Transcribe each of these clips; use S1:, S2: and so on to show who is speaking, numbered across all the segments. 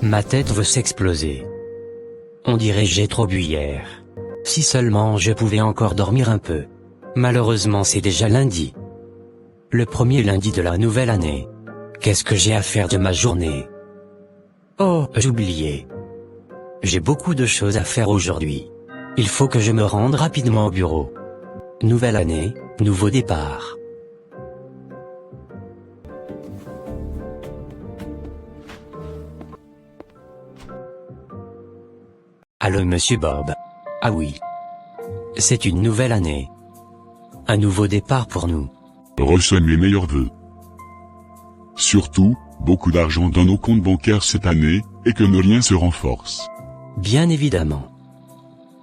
S1: Ma tête veut s'exploser. On dirait j'ai trop bu hier. Si seulement je pouvais encore dormir un peu. Malheureusement c'est déjà lundi. Le premier lundi de la nouvelle année. Qu'est-ce que j'ai à faire de ma journée? Oh, j'oubliais. J'ai beaucoup de choses à faire aujourd'hui. Il faut que je me rende rapidement au bureau. Nouvelle année, nouveau départ. Allô Monsieur Bob. Ah oui. C'est une nouvelle année. Un nouveau départ pour nous.
S2: Reçois mes meilleurs vœux. Surtout, beaucoup d'argent dans nos comptes bancaires cette année, et que nos liens se renforcent.
S1: Bien évidemment.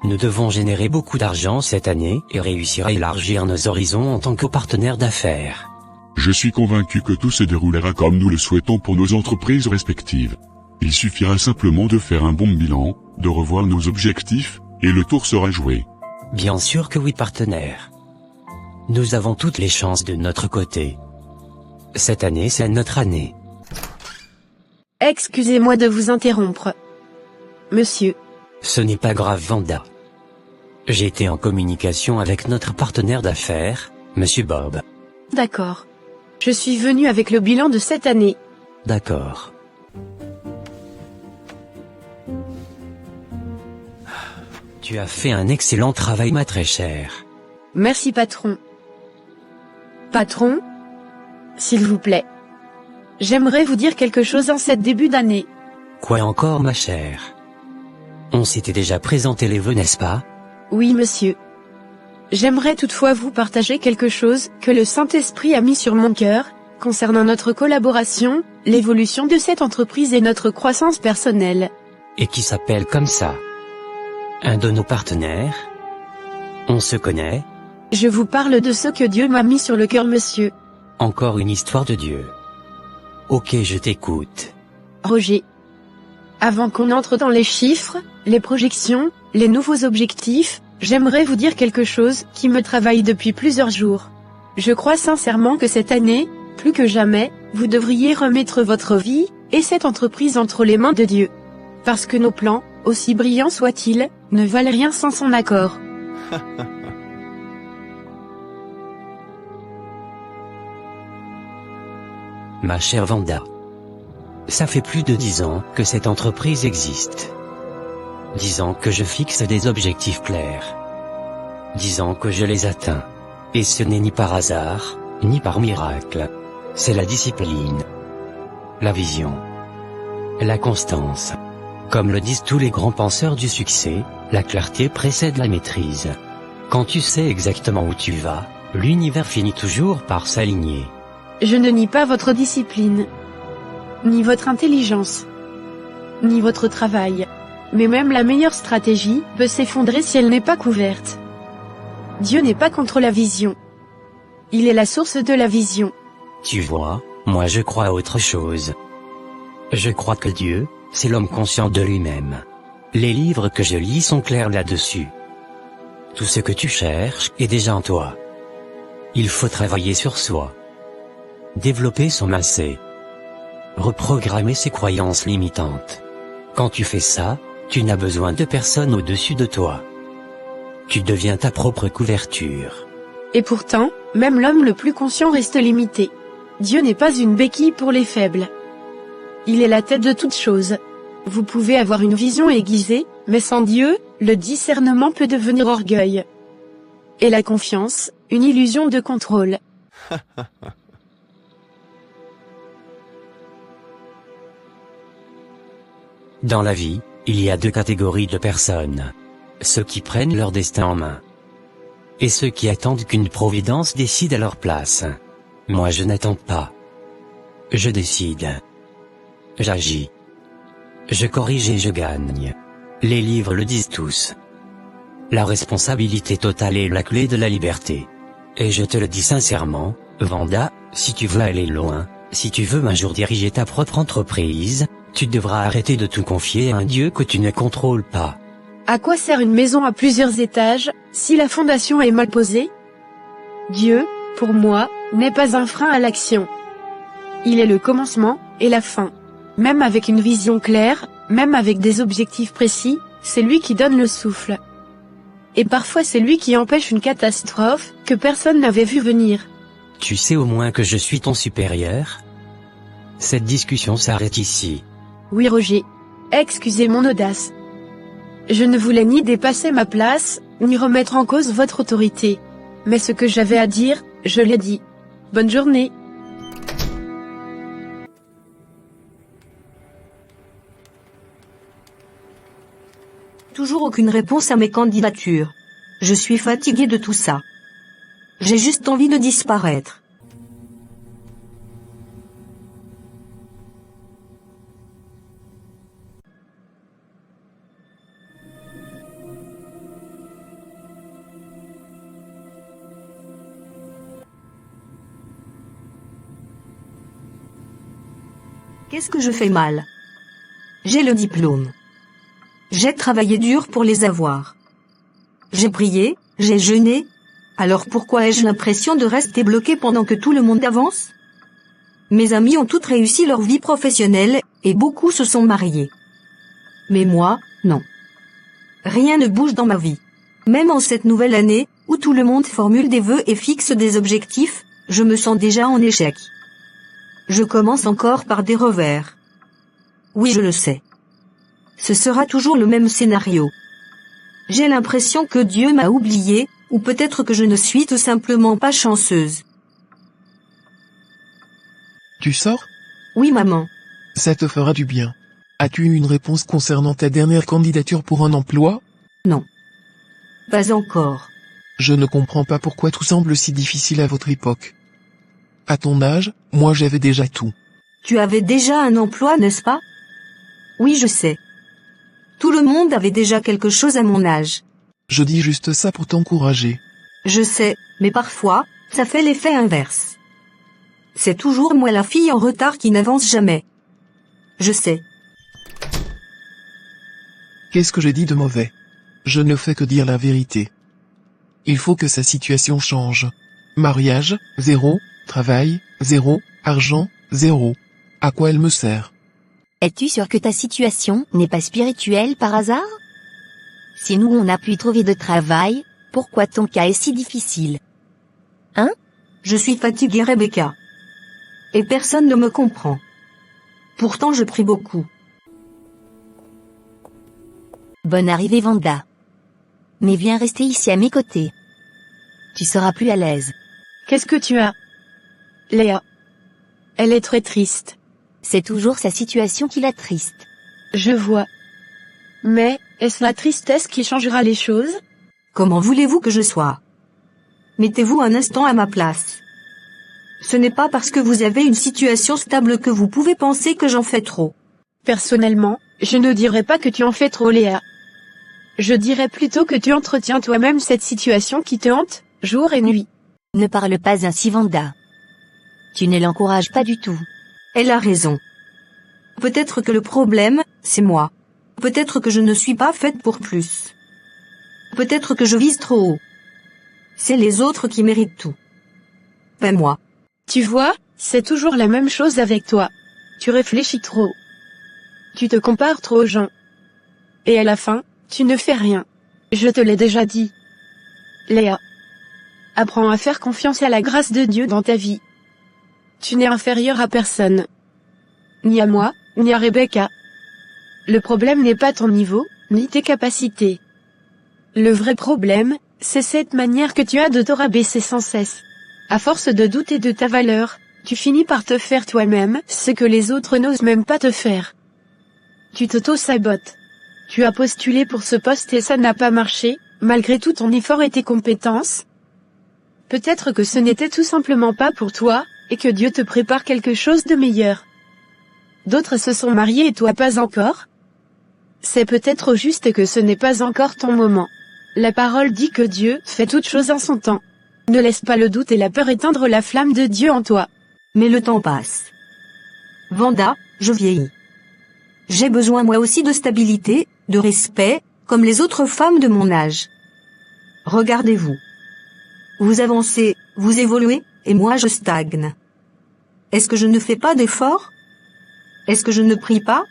S1: Nous devons générer beaucoup d'argent cette année et réussir à élargir nos horizons en tant que partenaires d'affaires.
S2: Je suis convaincu que tout se déroulera comme nous le souhaitons pour nos entreprises respectives. Il suffira simplement de faire un bon bilan, de revoir nos objectifs, et le tour sera joué.
S1: Bien sûr que oui partenaire. Nous avons toutes les chances de notre côté. Cette année c'est notre année.
S3: Excusez-moi de vous interrompre. Monsieur.
S1: Ce n'est pas grave Vanda. J'ai été en communication avec notre partenaire d'affaires, Monsieur Bob.
S3: D'accord. Je suis venu avec le bilan de cette année.
S1: D'accord. Tu as fait un excellent travail ma très chère.
S3: Merci patron. Patron? S'il vous plaît. J'aimerais vous dire quelque chose en cette début d'année.
S1: Quoi encore ma chère? On s'était déjà présenté les vœux n'est-ce pas?
S3: Oui monsieur. J'aimerais toutefois vous partager quelque chose que le Saint-Esprit a mis sur mon cœur, concernant notre collaboration, l'évolution de cette entreprise et notre croissance personnelle.
S1: Et qui s'appelle comme ça? Un de nos partenaires? On se connaît?
S3: Je vous parle de ce que Dieu m'a mis sur le cœur monsieur.
S1: Encore une histoire de Dieu. Ok je t'écoute.
S3: Roger. Avant qu'on entre dans les chiffres, les projections, les nouveaux objectifs, j'aimerais vous dire quelque chose qui me travaille depuis plusieurs jours. Je crois sincèrement que cette année, plus que jamais, vous devriez remettre votre vie, et cette entreprise entre les mains de Dieu. Parce que nos plans, aussi brillants soient-ils, ne valent rien sans son accord.
S1: Ma chère Vanda. Ça fait plus de 10 ans que cette entreprise existe. 10 ans que je fixe des objectifs clairs. 10 ans que je les atteins. Et ce n'est ni par hasard, ni par miracle. C'est la discipline. La vision. La constance. Comme le disent tous les grands penseurs du succès, la clarté précède la maîtrise. Quand tu sais exactement où tu vas, l'univers finit toujours par s'aligner.
S3: Je ne nie pas votre discipline, ni votre intelligence, ni votre travail. Mais même la meilleure stratégie peut s'effondrer si elle n'est pas couverte. Dieu n'est pas contre la vision. Il est la source de la vision.
S1: Tu vois, moi je crois à autre chose. Je crois que Dieu, c'est l'homme conscient de lui-même. Les livres que je lis sont clairs là-dessus. Tout ce que tu cherches est déjà en toi. Il faut travailler sur soi. Développer son mindset. Reprogrammer ses croyances limitantes. Quand tu fais ça, tu n'as besoin de personne au-dessus de toi. Tu deviens ta propre couverture.
S3: Et pourtant, même l'homme le plus conscient reste limité. Dieu n'est pas une béquille pour les faibles. Il est la tête de toute chose. Vous pouvez avoir une vision aiguisée, mais sans Dieu, le discernement peut devenir orgueil. Et la confiance, une illusion de contrôle.
S1: Dans la vie, il y a deux catégories de personnes. Ceux qui prennent leur destin en main. Et ceux qui attendent qu'une providence décide à leur place. Moi je n'attends pas. Je décide. J'agis. Je corrige et je gagne. Les livres le disent tous. La responsabilité totale est la clé de la liberté. Et je te le dis sincèrement, Vanda, si tu veux aller loin, si tu veux un jour diriger ta propre entreprise, tu devras arrêter de tout confier à un Dieu que tu ne contrôles pas.
S3: À quoi sert une maison à plusieurs étages, si la fondation est mal posée? Dieu, pour moi, n'est pas un frein à l'action. Il est le commencement, et la fin. Même avec une vision claire, même avec des objectifs précis, c'est lui qui donne le souffle. Et parfois c'est lui qui empêche une catastrophe que personne n'avait vu venir.
S1: Tu sais au moins que je suis ton supérieur? Cette discussion s'arrête ici.
S3: Oui Roger. Excusez mon audace. Je ne voulais ni dépasser ma place, ni remettre en cause votre autorité. Mais ce que j'avais à dire, je l'ai dit. Bonne journée.
S4: Toujours aucune réponse à mes candidatures. Je suis fatiguée de tout ça. J'ai juste envie de disparaître. Qu'est-ce que je fais mal? J'ai le diplôme. J'ai travaillé dur pour les avoir. J'ai prié, j'ai jeûné. Alors pourquoi ai-je l'impression de rester bloqué pendant que tout le monde avance? Mes amis ont toutes réussi leur vie professionnelle, et beaucoup se sont mariés. Mais moi, non. Rien ne bouge dans ma vie. Même en cette nouvelle année, où tout le monde formule des vœux et fixe des objectifs, je me sens déjà en échec. Je commence encore par des revers. Oui, je le sais. Ce sera toujours le même scénario. J'ai l'impression que Dieu m'a oublié, ou peut-être que je ne suis tout simplement pas chanceuse.
S5: Tu sors?
S4: Oui, maman.
S5: Ça te fera du bien. As-tu eu une réponse concernant ta dernière candidature pour un emploi?
S4: Non. Pas encore.
S5: Je ne comprends pas pourquoi tout semble si difficile à votre époque. À ton âge, moi j'avais déjà tout.
S4: Tu avais déjà un emploi, n'est-ce pas? Oui, je sais. Tout le monde avait déjà quelque chose à mon âge.
S5: Je dis juste ça pour t'encourager.
S4: Je sais, mais parfois, ça fait l'effet inverse. C'est toujours moi la fille en retard qui n'avance jamais. Je sais.
S5: Qu'est-ce que j'ai dit de mauvais? Je ne fais que dire la vérité. Il faut que sa situation change. Mariage, 0. Travail, 0. Argent, 0. À quoi elle me sert?
S6: Es-tu sûr que ta situation n'est pas spirituelle par hasard? Si nous on a pu trouver de travail, pourquoi ton cas est si difficile? Hein?
S4: Je suis fatiguée, Rebecca. Et personne ne me comprend. Pourtant je prie beaucoup.
S6: Bonne arrivée Vanda. Mais viens rester ici à mes côtés. Tu seras plus à l'aise.
S3: Qu'est-ce que tu as? Léa. Elle est très triste.
S6: C'est toujours sa situation qui l'attriste.
S3: Je vois. Mais, est-ce la tristesse qui changera les choses?
S4: Comment voulez-vous que je sois? Mettez-vous un instant à ma place. Ce n'est pas parce que vous avez une situation stable que vous pouvez penser que j'en fais trop.
S3: Personnellement, je ne dirais pas que tu en fais trop, Léa. Je dirais plutôt que tu entretiens toi-même cette situation qui te hante, jour et nuit.
S6: Ne parle pas ainsi Vanda. Tu ne l'encourages pas du tout.
S4: Elle a raison. Peut-être que le problème, c'est moi. Peut-être que je ne suis pas faite pour plus. Peut-être que je vise trop haut. C'est les autres qui méritent tout. Pas moi.
S3: Tu vois, c'est toujours la même chose avec toi. Tu réfléchis trop. Tu te compares trop aux gens. Et à la fin, tu ne fais rien. Je te l'ai déjà dit. Léa. Apprends à faire confiance à la grâce de Dieu dans ta vie. Tu n'es inférieur à personne. Ni à moi, ni à Rebecca. Le problème n'est pas ton niveau, ni tes capacités. Le vrai problème, c'est cette manière que tu as de te rabaisser sans cesse. À force de douter de ta valeur, tu finis par te faire toi-même ce que les autres n'osent même pas te faire. Tu t'auto-sabotes. Tu as postulé pour ce poste et ça n'a pas marché, malgré tout ton effort et tes compétences. Peut-être que ce n'était tout simplement pas pour toi, et que Dieu te prépare quelque chose de meilleur. D'autres se sont mariés et toi pas encore? C'est peut-être juste que ce n'est pas encore ton moment. La parole dit que Dieu fait toutes choses en son temps. Ne laisse pas le doute et la peur éteindre la flamme de Dieu en toi.
S4: Mais le temps passe. Vanda, je vieillis. J'ai besoin moi aussi de stabilité, de respect, comme les autres femmes de mon âge. Regardez-vous. Vous avancez, vous évoluez, et moi je stagne. Est-ce que je ne fais pas d'efforts? Est-ce que je ne prie pas?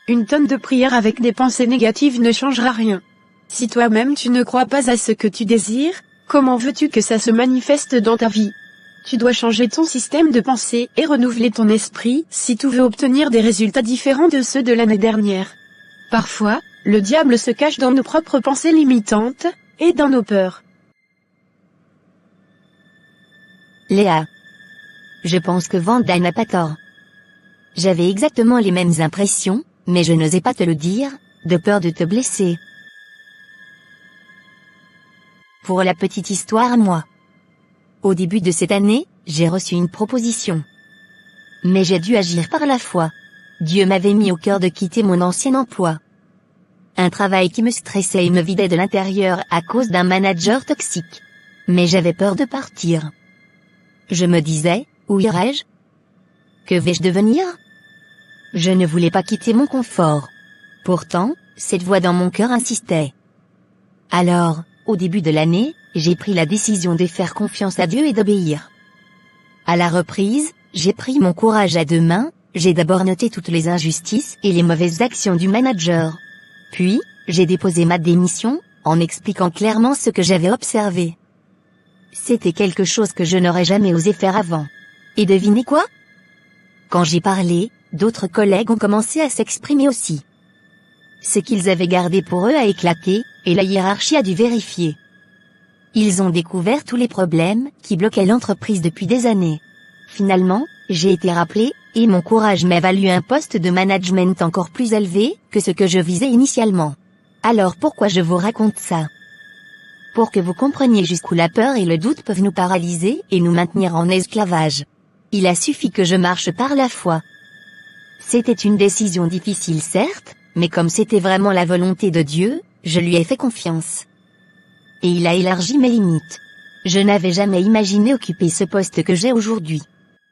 S3: Une tonne de prières avec des pensées négatives ne changera rien. Si toi-même tu ne crois pas à ce que tu désires, comment veux-tu que ça se manifeste dans ta vie? Tu dois changer ton système de pensée et renouveler ton esprit si tu veux obtenir des résultats différents de ceux de l'année dernière. Parfois, le diable se cache dans nos propres pensées limitantes, et dans nos peurs.
S6: Léa. Je pense que Vanda n'a pas tort. J'avais exactement les mêmes impressions, mais je n'osais pas te le dire, de peur de te blesser. Pour la petite histoire, moi. Au début de cette année, j'ai reçu une proposition. Mais j'ai dû agir par la foi. Dieu m'avait mis au cœur de quitter mon ancien emploi. Un travail qui me stressait et me vidait de l'intérieur à cause d'un manager toxique. Mais j'avais peur de partir. Je me disais, où irai-je? Que vais-je devenir? Je ne voulais pas quitter mon confort. Pourtant, cette voix dans mon cœur insistait. Alors, au début de l'année, j'ai pris la décision de faire confiance à Dieu et d'obéir. À la reprise, j'ai pris mon courage à deux mains, j'ai d'abord noté toutes les injustices et les mauvaises actions du manager. Puis, j'ai déposé ma démission, en expliquant clairement ce que j'avais observé. C'était quelque chose que je n'aurais jamais osé faire avant. Et devinez quoi? Quand j'ai parlé, d'autres collègues ont commencé à s'exprimer aussi. Ce qu'ils avaient gardé pour eux a éclaté, et la hiérarchie a dû vérifier. Ils ont découvert tous les problèmes qui bloquaient l'entreprise depuis des années. Finalement, j'ai été rappelé, et mon courage m'a valu un poste de management encore plus élevé que ce que je visais initialement. Alors pourquoi je vous raconte ça? Pour que vous compreniez jusqu'où la peur et le doute peuvent nous paralyser et nous maintenir en esclavage. Il a suffi que je marche par la foi. C'était une décision difficile certes, mais comme c'était vraiment la volonté de Dieu, je lui ai fait confiance. Et il a élargi mes limites. Je n'avais jamais imaginé occuper ce poste que j'ai aujourd'hui.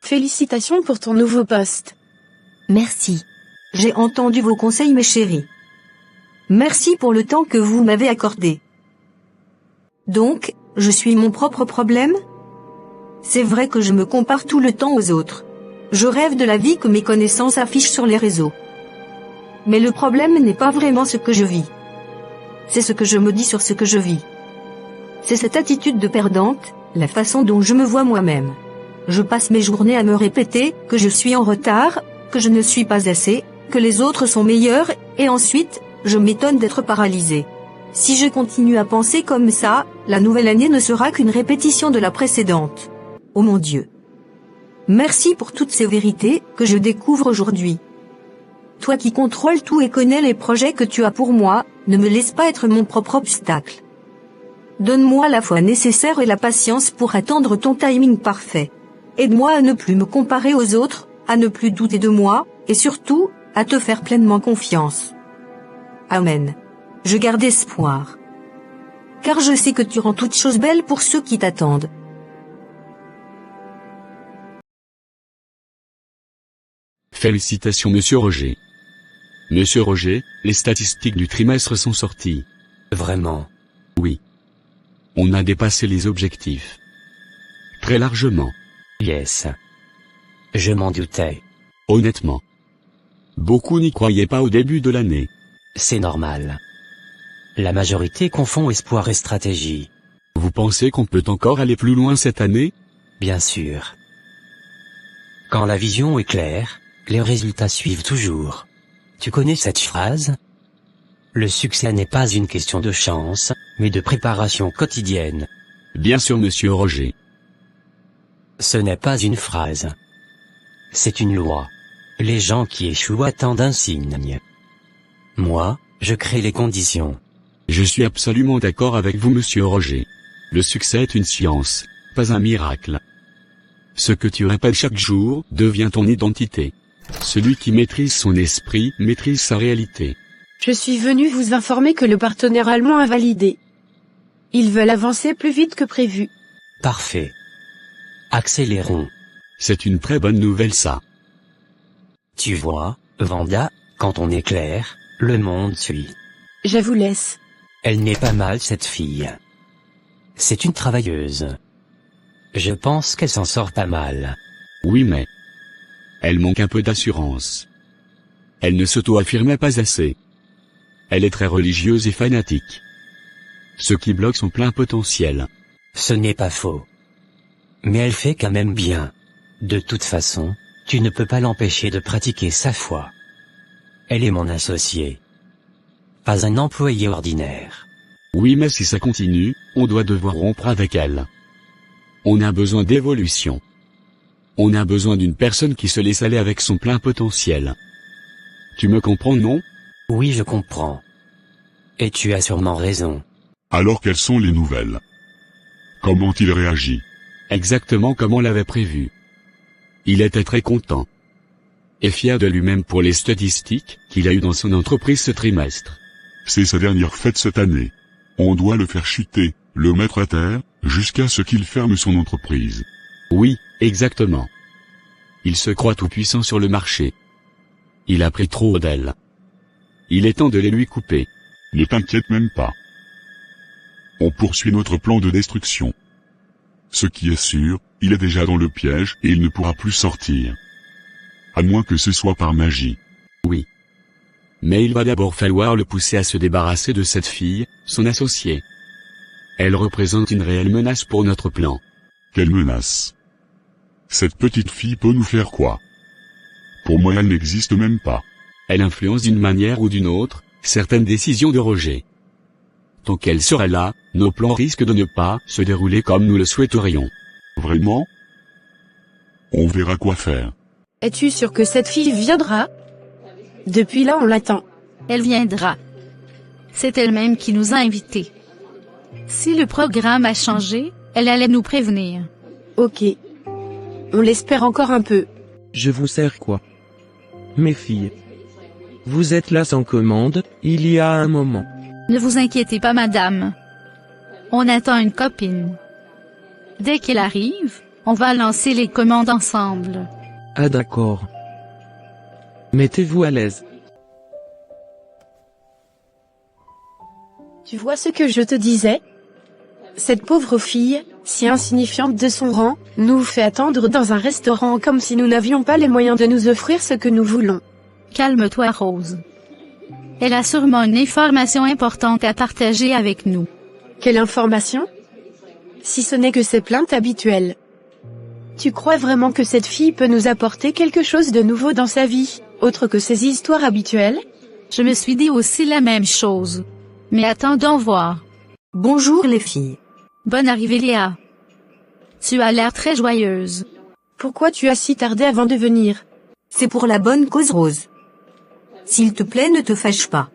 S3: Félicitations pour ton nouveau poste.
S6: Merci.
S4: J'ai entendu vos conseils, mes chéris. Merci pour le temps que vous m'avez accordé. Donc, je suis mon propre problème? C'est vrai que je me compare tout le temps aux autres. Je rêve de la vie que mes connaissances affichent sur les réseaux. Mais le problème n'est pas vraiment ce que je vis. C'est ce que je me dis sur ce que je vis. C'est cette attitude de perdante, la façon dont je me vois moi-même. Je passe mes journées à me répéter que je suis en retard, que je ne suis pas assez, que les autres sont meilleurs, et ensuite, je m'étonne d'être paralysée. Si je continue à penser comme ça, la nouvelle année ne sera qu'une répétition de la précédente. Oh mon Dieu! Merci pour toutes ces vérités que je découvre aujourd'hui. Toi qui contrôles tout et connais les projets que tu as pour moi, ne me laisse pas être mon propre obstacle. Donne-moi la foi nécessaire et la patience pour attendre ton timing parfait. Aide-moi à ne plus me comparer aux autres, à ne plus douter de moi, et surtout, à te faire pleinement confiance. Amen. Je garde espoir. Car je sais que tu rends toutes choses belles pour ceux qui t'attendent.
S2: Félicitations Monsieur Roger. Monsieur Roger, les statistiques du trimestre sont sorties.
S1: Vraiment.
S2: Oui. On a dépassé les objectifs. Très largement.
S1: Yes. Je m'en doutais.
S2: Honnêtement. Beaucoup n'y croyaient pas au début de l'année.
S1: C'est normal. La majorité confond espoir et stratégie.
S2: Vous pensez qu'on peut encore aller plus loin cette année?
S1: Bien sûr. Quand la vision est claire, les résultats suivent toujours. Tu connais cette phrase? Le succès n'est pas une question de chance, mais de préparation quotidienne.
S2: Bien sûr Monsieur Roger.
S1: Ce n'est pas une phrase. C'est une loi. Les gens qui échouent attendent un signe. Moi, je crée les conditions.
S2: Je suis absolument d'accord avec vous Monsieur Roger. Le succès est une science, pas un miracle. Ce que tu répètes chaque jour devient ton identité. Celui qui maîtrise son esprit maîtrise sa réalité.
S3: Je suis venu vous informer que le partenaire allemand a validé. Ils veulent avancer plus vite que prévu.
S1: Parfait. Accélérons.
S2: C'est une très bonne nouvelle ça.
S1: Tu vois, Vanda, quand on est clair, le monde suit.
S3: Je vous laisse.
S1: Elle n'est pas mal cette fille. C'est une travailleuse. Je pense qu'elle s'en sort pas mal.
S2: Oui mais... elle manque un peu d'assurance. Elle ne s'auto-affirmait pas assez. Elle est très religieuse et fanatique. Ce qui bloque son plein potentiel.
S1: Ce n'est pas faux. Mais elle fait quand même bien. De toute façon, tu ne peux pas l'empêcher de pratiquer sa foi. Elle est mon associée. Pas un employé ordinaire.
S2: Oui, mais si ça continue, on doit devoir rompre avec elle. On a besoin d'évolution. On a besoin d'une personne qui se laisse aller avec son plein potentiel. Tu me comprends, non?
S1: Oui, je comprends. Et tu as sûrement raison.
S7: Alors quelles sont les nouvelles? Comment il réagit?
S2: Exactement comme on l'avait prévu. Il était très content. Et fier de lui-même pour les statistiques qu'il a eues dans son entreprise ce trimestre.
S7: C'est sa dernière fête cette année. On doit le faire chuter, le mettre à terre, jusqu'à ce qu'il ferme son entreprise.
S2: Oui, exactement. Il se croit tout puissant sur le marché. Il a pris trop d'elle. Il est temps de les lui couper.
S7: Ne t'inquiète même pas. On poursuit notre plan de destruction. Ce qui est sûr, il est déjà dans le piège et il ne pourra plus sortir. À moins que ce soit par magie.
S2: Oui. Mais il va d'abord falloir le pousser à se débarrasser de cette fille, son associée. Elle représente une réelle menace pour notre plan.
S7: Quelle menace? Cette petite fille peut nous faire quoi? Pour moi, elle n'existe même pas.
S2: Elle influence d'une manière ou d'une autre certaines décisions de Roger. Tant qu'elle sera là, nos plans risquent de ne pas se dérouler comme nous le souhaiterions.
S7: Vraiment? On verra quoi faire.
S3: Es-tu sûr que cette fille viendra? Depuis là on l'attend.
S8: Elle viendra. C'est elle-même qui nous a invités. Si le programme a changé, elle allait nous prévenir.
S3: Ok. On l'espère encore un peu.
S9: Je vous sers quoi? Mes filles. Vous êtes là sans commande, il y a un moment.
S8: Ne vous inquiétez pas, madame. On attend une copine. Dès qu'elle arrive, on va lancer les commandes ensemble.
S9: Ah d'accord. Mettez-vous à l'aise.
S3: Tu vois ce que je te disais? Cette pauvre fille, si insignifiante de son rang, nous fait attendre dans un restaurant comme si nous n'avions pas les moyens de nous offrir ce que nous voulons.
S8: Calme-toi, Rose. Elle a sûrement une information importante à partager avec nous.
S3: Quelle information? Si ce n'est que ses plaintes habituelles. Tu crois vraiment que cette fille peut nous apporter quelque chose de nouveau dans sa vie, autre que ses histoires habituelles?
S8: Je me suis dit aussi la même chose. Mais attendons voir.
S4: Bonjour les filles.
S8: Bonne arrivée, Léa. Tu as l'air très joyeuse.
S3: Pourquoi tu as si tardé avant de venir?
S4: C'est pour la bonne cause, Rose. S'il te plaît, ne te fâche pas.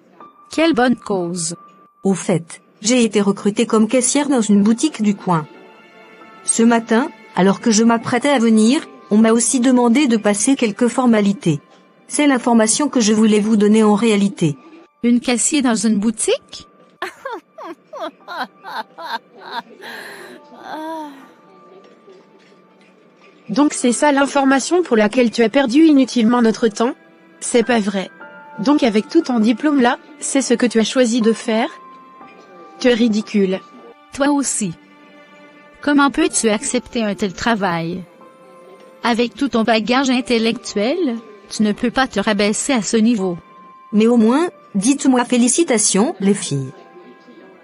S8: Quelle bonne cause.
S4: Au fait, j'ai été recrutée comme caissière dans une boutique du coin. Ce matin, alors que je m'apprêtais à venir, on m'a aussi demandé de passer quelques formalités. C'est l'information que je voulais vous donner en réalité.
S8: Une caissière dans une boutique?
S3: Donc c'est ça l'information pour laquelle tu as perdu inutilement notre temps? C'est pas vrai. Donc avec tout ton diplôme là, c'est ce que tu as choisi de faire? Tu es ridicule.
S8: Toi aussi. Comment peux-tu accepter un tel travail? Avec tout ton bagage intellectuel, tu ne peux pas te rabaisser à ce niveau.
S4: Mais au moins, dites-moi félicitations, les filles.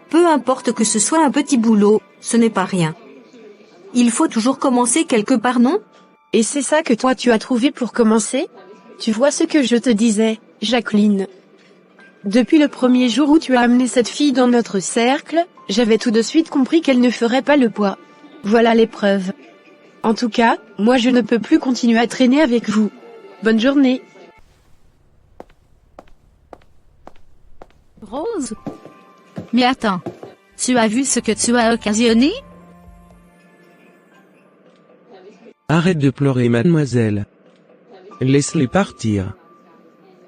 S4: Peu importe que ce soit un petit boulot, ce n'est pas rien. Il faut toujours commencer quelque part, non?
S3: Et c'est ça que toi tu as trouvé pour commencer? Tu vois ce que je te disais, Jacqueline. Depuis le premier jour où tu as amené cette fille dans notre cercle, j'avais tout de suite compris qu'elle ne ferait pas le poids. Voilà les preuves. En tout cas, moi je ne peux plus continuer à traîner avec vous. Bonne journée.
S8: Rose? Mais attends. Tu as vu ce que tu as occasionné?
S9: Arrête de pleurer, mademoiselle. Laisse-les partir.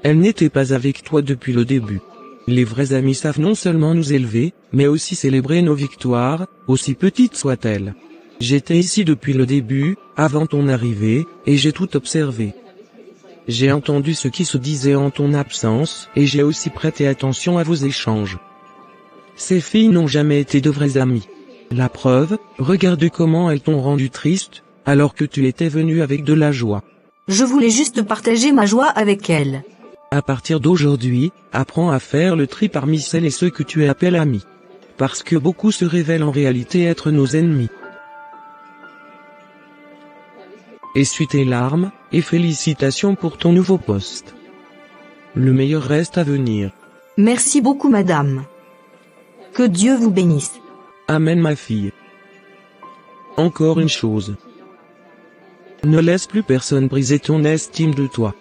S9: Elle n'était pas avec toi depuis le début. Les vrais amis savent non seulement nous élever, mais aussi célébrer nos victoires, aussi petites soient-elles. J'étais ici depuis le début, avant ton arrivée, et j'ai tout observé. J'ai entendu ce qui se disait en ton absence, et j'ai aussi prêté attention à vos échanges. Ces filles n'ont jamais été de vraies amies. La preuve, regarde comment elles t'ont rendu triste, alors que tu étais venu avec de la joie.
S4: Je voulais juste partager ma joie avec elles.
S9: À partir d'aujourd'hui, apprends à faire le tri parmi celles et ceux que tu appelles amis. Parce que beaucoup se révèlent en réalité être nos ennemis. Essuie tes larmes, et félicitations pour ton nouveau poste. Le meilleur reste à venir.
S4: Merci beaucoup madame. Que Dieu vous bénisse.
S9: Amen ma fille. Encore une chose. Ne laisse plus personne briser ton estime de toi.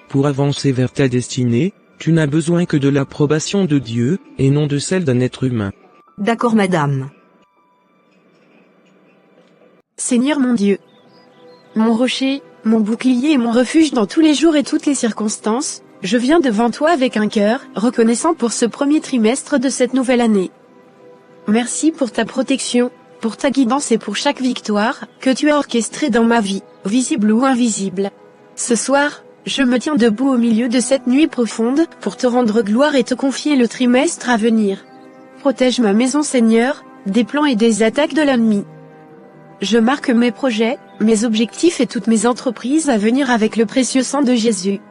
S9: Pour avancer vers ta destinée, tu n'as besoin que de l'approbation de Dieu, et non de celle d'un être humain.
S4: D'accord madame.
S3: Seigneur mon Dieu, mon rocher, mon bouclier et mon refuge dans tous les jours et toutes les circonstances, je viens devant toi avec un cœur reconnaissant pour ce premier trimestre de cette nouvelle année. Merci pour ta protection, pour ta guidance et pour chaque victoire que tu as orchestrée dans ma vie, visible ou invisible. Ce soir, je me tiens debout au milieu de cette nuit profonde pour te rendre gloire et te confier le trimestre à venir. Protège ma maison Seigneur, des plans et des attaques de l'ennemi. Je marque mes projets, mes objectifs et toutes mes entreprises à venir avec le précieux sang de Jésus.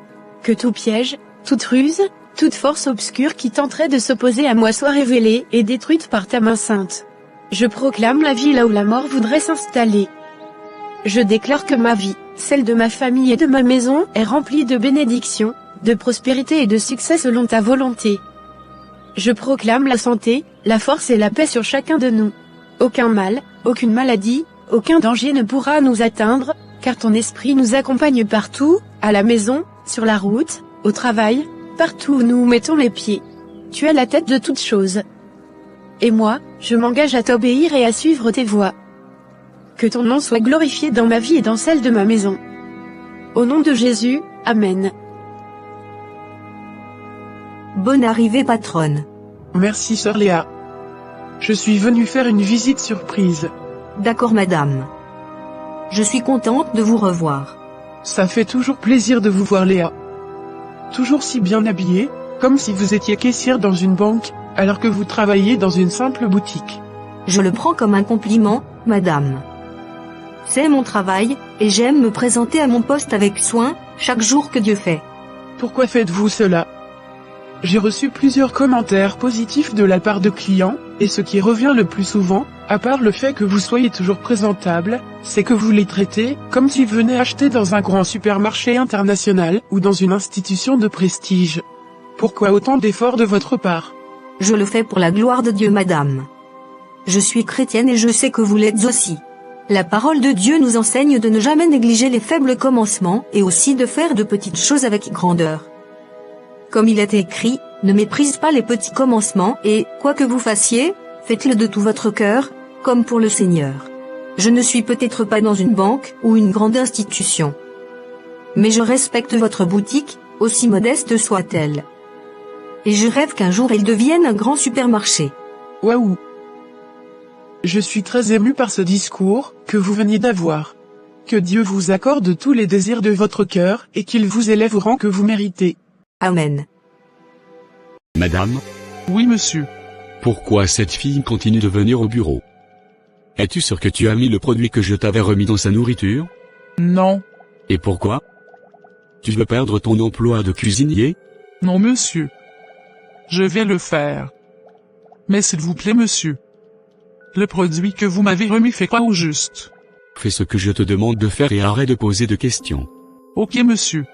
S3: Que tout piège, toute ruse, toute force obscure qui tenterait de s'opposer à moi soit révélée et détruite par ta main sainte. Je proclame la vie là où la mort voudrait s'installer. Je déclare que ma vie, celle de ma famille et de ma maison, est remplie de bénédictions, de prospérité et de succès selon ta volonté. Je proclame la santé, la force et la paix sur chacun de nous. Aucun mal, aucune maladie, aucun danger ne pourra nous atteindre, car ton esprit nous accompagne partout, à la maison, sur la route, au travail, partout où nous mettons les pieds. Tu es la tête de toutes choses. Et moi, je m'engage à t'obéir et à suivre tes voies. Que ton nom soit glorifié dans ma vie et dans celle de ma maison. Au nom de Jésus, Amen.
S4: Bonne arrivée patronne.
S5: Merci sœur Léa. Je suis venue faire une visite surprise.
S4: D'accord madame. Je suis contente de vous revoir.
S5: Ça fait toujours plaisir de vous voir Léa. Toujours si bien habillée, comme si vous étiez caissière dans une banque, alors que vous travaillez dans une simple boutique.
S4: Je le prends comme un compliment, madame. C'est mon travail, et j'aime me présenter à mon poste avec soin, chaque jour que Dieu fait.
S5: Pourquoi faites-vous cela? J'ai reçu plusieurs commentaires positifs de la part de clients, et ce qui revient le plus souvent, à part le fait que vous soyez toujours présentable, c'est que vous les traitez comme si vous venez acheter dans un grand supermarché international ou dans une institution de prestige. Pourquoi autant d'efforts de votre part?
S4: Je le fais pour la gloire de Dieu madame. Je suis chrétienne et je sais que vous l'êtes aussi. La parole de Dieu nous enseigne de ne jamais négliger les faibles commencements et aussi de faire de petites choses avec grandeur. Comme il est écrit, ne méprise pas les petits commencements et, quoi que vous fassiez, faites-le de tout votre cœur, comme pour le Seigneur. Je ne suis peut-être pas dans une banque ou une grande institution. Mais je respecte votre boutique, aussi modeste soit-elle. Et je rêve qu'un jour elle devienne un grand supermarché.
S5: Waouh! Je suis très ému par ce discours que vous veniez d'avoir. Que Dieu vous accorde tous les désirs de votre cœur et qu'il vous élève au rang que vous méritez.
S4: Amen.
S2: Madame,
S5: Oui monsieur.
S2: pourquoi cette fille continue de venir au bureau? Es-tu sûr que tu as mis le produit que je t'avais remis dans sa nourriture?
S10: Non,
S2: Et pourquoi? Tu veux perdre ton emploi de cuisinier?
S10: non monsieur. Je vais le faire. Mais s'il vous plaît monsieur. Le produit que vous m'avez remis fait quoi au juste?
S2: Fais ce que je te demande de faire et arrête de poser de questions.
S10: Ok monsieur.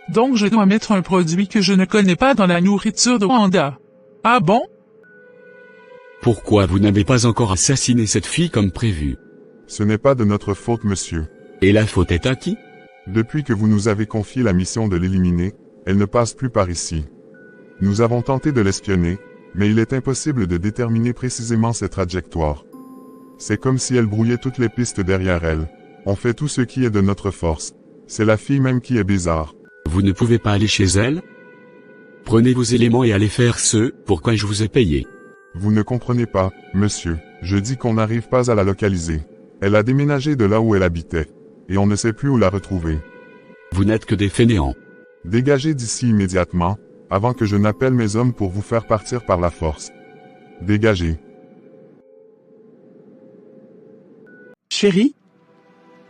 S10: Donc je dois mettre un produit que je ne connais pas dans la nourriture de Wanda. Ah bon?
S2: Pourquoi vous n'avez pas encore assassiné cette fille comme prévu?
S7: Ce n'est pas de notre faute, monsieur.
S2: Et la faute est à qui?
S7: Depuis que vous nous avez confié la mission de l'éliminer, elle ne passe plus par ici. Nous avons tenté de l'espionner, mais il est impossible de déterminer précisément cette trajectoire. C'est comme si elle brouillait toutes les pistes derrière elle. On fait tout ce qui est de notre force. C'est la fille même qui est bizarre.
S2: Vous ne pouvez pas aller chez elle? Prenez vos éléments et allez faire ce pourquoi je vous ai payé.
S7: Vous ne comprenez pas, monsieur. Je dis qu'on n'arrive pas à la localiser. Elle a déménagé de là où elle habitait. Et on ne sait plus où la retrouver.
S2: Vous n'êtes que des fainéants.
S7: Dégagez d'ici immédiatement, avant que je n'appelle mes hommes pour vous faire partir par la force. Dégagez.
S5: Chérie?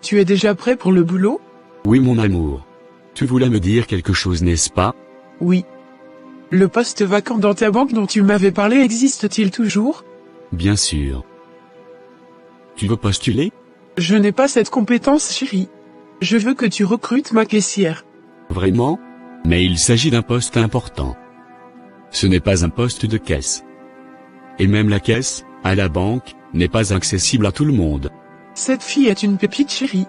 S5: Tu es déjà prêt pour le boulot?
S2: Oui mon amour. Tu voulais me dire quelque chose n'est-ce pas?
S10: Oui. Le poste vacant dans ta banque dont tu m'avais parlé existe-t-il toujours?
S2: Bien sûr. Tu veux postuler?
S10: Je n'ai pas cette compétence, chérie. Je veux que tu recrutes ma caissière.
S2: Vraiment? Mais il s'agit d'un poste important. Ce n'est pas un poste de caisse. Et même la caisse, à la banque, n'est pas accessible à tout le monde.
S10: Cette fille est une pépite, chérie.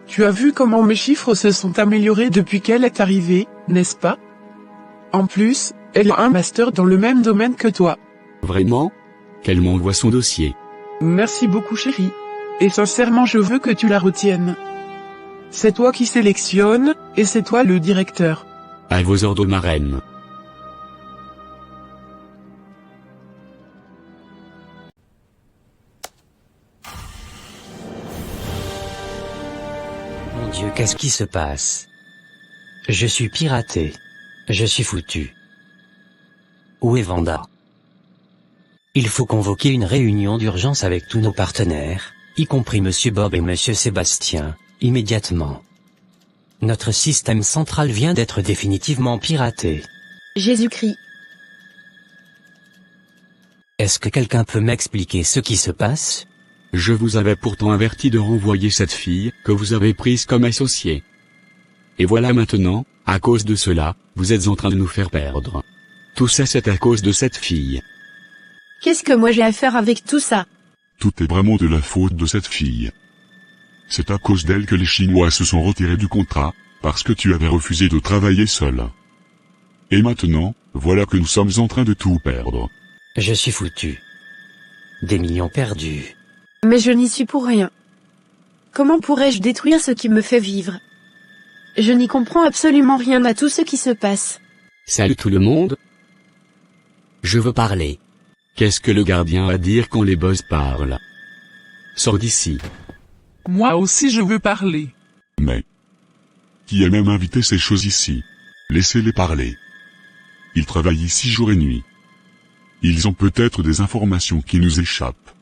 S10: Tu as vu comment mes chiffres se sont améliorés depuis qu'elle est arrivée, n'est-ce pas? En plus, elle a un master dans le même domaine que toi.
S2: Vraiment? Qu'elle m'envoie son dossier.
S10: Merci beaucoup, chérie. Et sincèrement, je veux que tu la retiennes. C'est toi qui sélectionne, et c'est toi le directeur.
S2: À vos ordres, ma reine.
S1: Mon Dieu, qu'est-ce qui se passe? Je suis piraté. Je suis foutu. Où est Vanda? Il faut convoquer une réunion d'urgence avec tous nos partenaires, y compris Monsieur Bob et Monsieur Sébastien, immédiatement. Notre système central vient d'être définitivement piraté.
S3: Jésus-Christ.
S1: Est-ce que quelqu'un peut m'expliquer ce qui se passe?
S2: Je vous avais pourtant averti de renvoyer cette fille, que vous avez prise comme associée. Et voilà maintenant, à cause de cela, vous êtes en train de nous faire perdre. Tout ça c'est à cause de cette fille.
S3: Qu'est-ce que moi j'ai à faire avec tout ça?
S7: Tout est vraiment de la faute de cette fille. C'est à cause d'elle que les Chinois se sont retirés du contrat, parce que tu avais refusé de travailler seul. Et maintenant, voilà que nous sommes en train de tout perdre.
S1: Je suis foutu. Des millions perdus.
S3: Mais je n'y suis pour rien. Comment pourrais-je détruire ce qui me fait vivre? Je n'y comprends absolument rien à tout ce qui se passe.
S1: Salut tout le monde. Je veux parler.
S2: Qu'est-ce que le gardien a à dire quand les boss parlent? Sors d'ici.
S10: Moi aussi je veux parler.
S7: Mais qui a même invité ces choses ici? Laissez-les parler. Ils travaillent ici jour et nuit. Ils ont peut-être des informations qui nous échappent.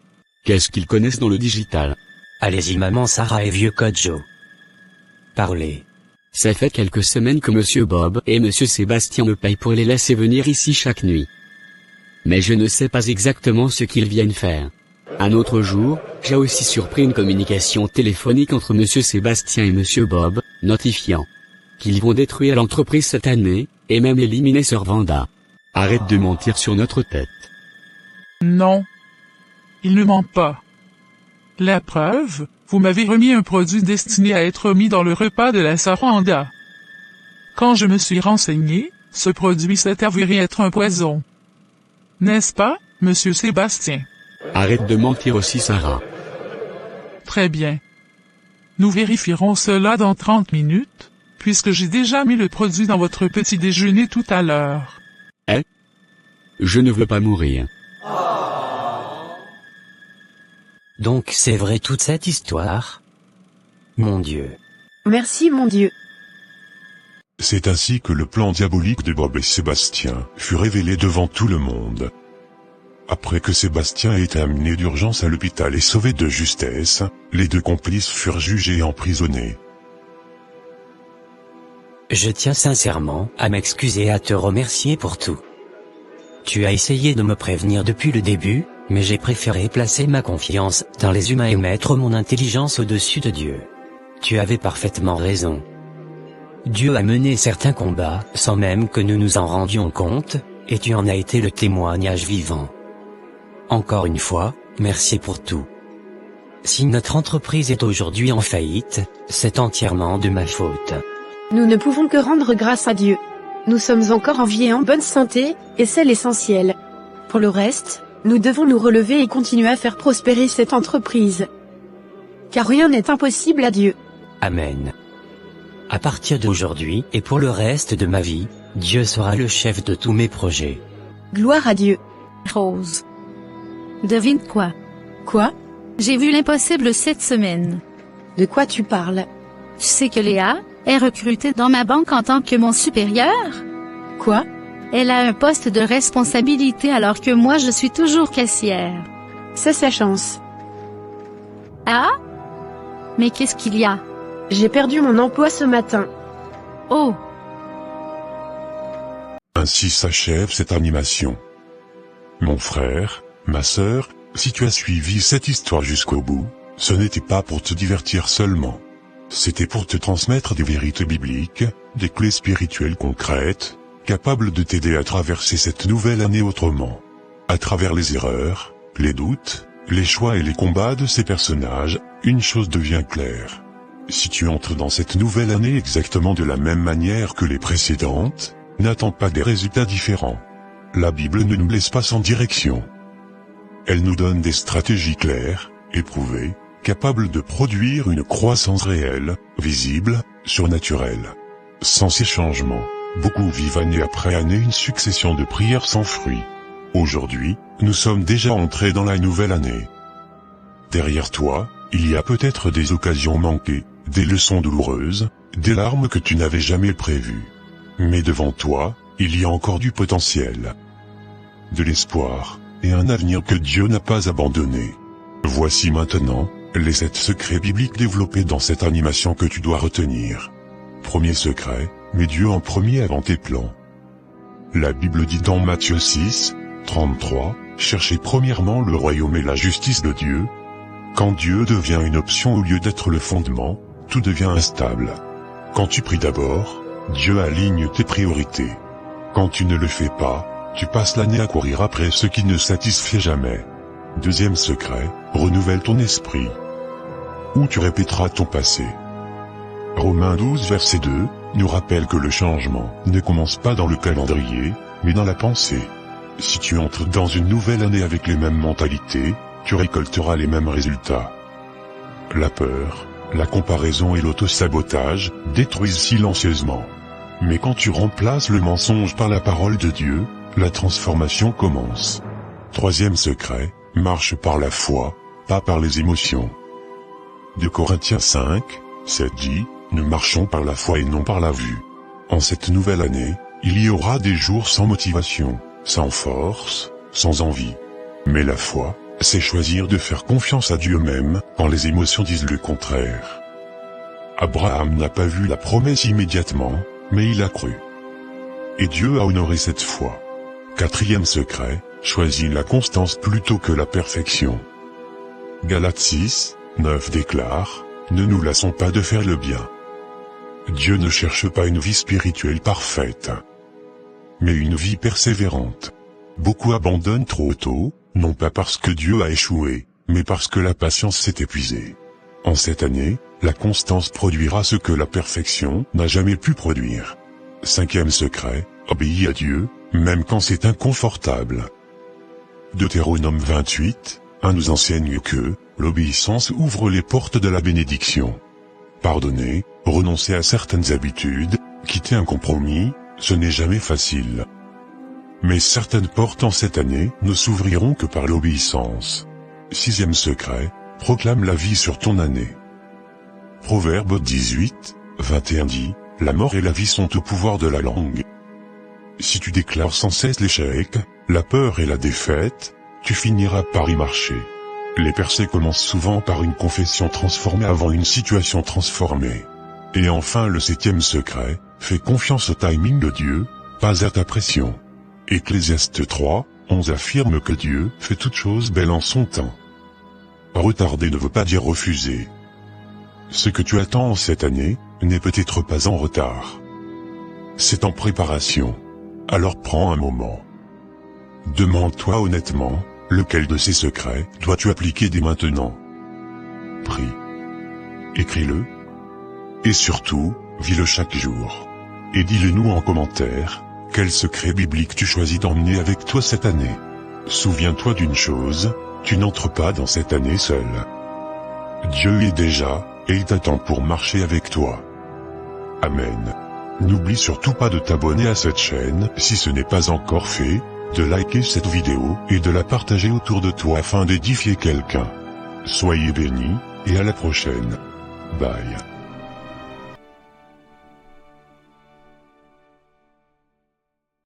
S2: Qu'est-ce qu'ils connaissent dans le digital?
S1: Allez-y maman Sarah et vieux Kojo. Parlez.
S11: Ça fait quelques semaines que Monsieur Bob et Monsieur Sébastien me payent pour les laisser venir ici chaque nuit. Mais je ne sais pas exactement ce qu'ils viennent faire. Un autre jour, j'ai aussi surpris une communication téléphonique entre Monsieur Sébastien et Monsieur Bob, notifiant qu'ils vont détruire l'entreprise cette année, et même éliminer Sir Vanda.
S2: Arrête de mentir sur notre tête.
S10: Non. Il ne ment pas. La preuve, vous m'avez remis un produit destiné à être mis dans le repas de la Sir Vanda. Quand je me suis renseigné, ce produit s'est avéré être un poison. N'est-ce pas, Monsieur Sébastien?
S2: Arrête de mentir aussi Sarah.
S10: Très bien. Nous vérifierons cela dans 30 minutes, puisque j'ai déjà mis le produit dans votre petit déjeuner tout à l'heure.
S2: Je ne veux pas mourir.
S1: Donc c'est vrai toute cette histoire? Mon Dieu.
S3: Merci mon Dieu.
S12: C'est ainsi que le plan diabolique de Bob et Sébastien fut révélé devant tout le monde. Après que Sébastien ait été amené d'urgence à l'hôpital et sauvé de justesse, les deux complices furent jugés et emprisonnés.
S1: Je tiens sincèrement à m'excuser et à te remercier pour tout. Tu as essayé de me prévenir depuis le début, mais j'ai préféré placer ma confiance dans les humains et mettre mon intelligence au-dessus de Dieu. Tu avais parfaitement raison. Dieu a mené certains combats sans même que nous nous en rendions compte, et tu en as été le témoignage vivant. Encore une fois, merci pour tout. Si notre entreprise est aujourd'hui en faillite, c'est entièrement de ma faute.
S3: Nous ne pouvons que rendre grâce à Dieu. Nous sommes encore en vie et en bonne santé, et c'est l'essentiel. Pour le reste, nous devons nous relever et continuer à faire prospérer cette entreprise. Car rien n'est impossible à Dieu.
S1: Amen. À partir d'aujourd'hui et pour le reste de ma vie, Dieu sera le chef de tous mes projets.
S3: Gloire à Dieu.
S8: Rose. Devine quoi?
S3: Quoi?
S8: J'ai vu l'impossible cette semaine.
S3: De quoi tu parles?
S8: Tu sais que Léa est recrutée dans ma banque en tant que mon supérieur?
S3: Quoi?
S8: Elle a un poste de responsabilité alors que moi je suis toujours caissière.
S3: C'est sa chance.
S8: Ah? Mais qu'est-ce qu'il y a?
S3: J'ai perdu mon emploi ce matin.
S8: Oh!
S12: Ainsi s'achève cette animation. Mon frère, ma sœur, si tu as suivi cette histoire jusqu'au bout, ce n'était pas pour te divertir seulement. C'était pour te transmettre des vérités bibliques, des clés spirituelles concrètes, capables de t'aider à traverser cette nouvelle année autrement. À travers les erreurs, les doutes, les choix et les combats de ces personnages, une chose devient claire. Si tu entres dans cette nouvelle année exactement de la même manière que les précédentes, n'attends pas des résultats différents. La Bible ne nous laisse pas sans direction. Elle nous donne des stratégies claires, éprouvées, capables de produire une croissance réelle, visible, surnaturelle. Sans ces changements, beaucoup vivent année après année une succession de prières sans fruit. Aujourd'hui, nous sommes déjà entrés dans la nouvelle année. Derrière toi, il y a peut-être des occasions manquées, des leçons douloureuses, des larmes que tu n'avais jamais prévues. Mais devant toi, il y a encore du potentiel, de l'espoir, et un avenir que Dieu n'a pas abandonné. Voici maintenant, les 7 secrets bibliques développés dans cette animation que tu dois retenir. Premier secret, mets Dieu en premier avant tes plans. La Bible dit dans Matthieu 6, 33, cherchez premièrement le royaume et la justice de Dieu. Quand Dieu devient une option au lieu d'être le fondement, tout devient instable. Quand tu pries d'abord, Dieu aligne tes priorités. Quand tu ne le fais pas, tu passes l'année à courir après ce qui ne satisfait jamais. Deuxième secret, renouvelle ton esprit. Ou tu répéteras ton passé. Romains 12 verset 2, nous rappelle que le changement ne commence pas dans le calendrier, mais dans la pensée. Si tu entres dans une nouvelle année avec les mêmes mentalités, tu récolteras les mêmes résultats. La peur, la comparaison et l'auto-sabotage détruisent silencieusement. Mais quand tu remplaces le mensonge par la parole de Dieu, la transformation commence. Troisième secret, marche par la foi, pas par les émotions. 2 Corinthiens 5, 7 dit, nous marchons par la foi et non par la vue. En cette nouvelle année, il y aura des jours sans motivation, sans force, sans envie. Mais la foi, c'est choisir de faire confiance à Dieu même, quand les émotions disent le contraire. Abraham n'a pas vu la promesse immédiatement, mais il a cru. Et Dieu a honoré cette foi. Quatrième secret, choisis la constance plutôt que la perfection. Galates 6, 9 déclare, ne nous lassons pas de faire le bien. Dieu ne cherche pas une vie spirituelle parfaite, mais une vie persévérante. Beaucoup abandonnent trop tôt, non pas parce que Dieu a échoué, mais parce que la patience s'est épuisée. En cette année, la constance produira ce que la perfection n'a jamais pu produire. Cinquième secret, obéis à Dieu, même quand c'est inconfortable. Deutéronome 28, 1 nous enseigne que l'obéissance ouvre les portes de la bénédiction. Pardonner, renoncer à certaines habitudes, quitter un compromis, ce n'est jamais facile. Mais certaines portes en cette année ne s'ouvriront que par l'obéissance. Sixième secret, proclame la vie sur ton année. Proverbe 18, 21 dit, la mort et la vie sont au pouvoir de la langue. Si tu déclares sans cesse l'échec, la peur et la défaite, tu finiras par y marcher. Les percées commencent souvent par une confession transformée avant une situation transformée. Et enfin le septième secret, fais confiance au timing de Dieu, pas à ta pression. Ecclésiaste 3, 11 affirme que Dieu fait toutes choses belles en son temps. Retarder ne veut pas dire refuser. Ce que tu attends en cette année, n'est peut-être pas en retard. C'est en préparation. Alors prends un moment. Demande-toi honnêtement, lequel de ces secrets dois-tu appliquer dès maintenant? Prie. Écris-le. Et surtout, vis-le chaque jour. Et dis-le nous en commentaire, quel secret biblique tu choisis d'emmener avec toi cette année. Souviens-toi d'une chose, tu n'entres pas dans cette année seul. Dieu est déjà, et il t'attend pour marcher avec toi. Amen. N'oublie surtout pas de t'abonner à cette chaîne si ce n'est pas encore fait, de liker cette vidéo et de la partager autour de toi afin d'édifier quelqu'un. Soyez bénis, et à la prochaine. Bye.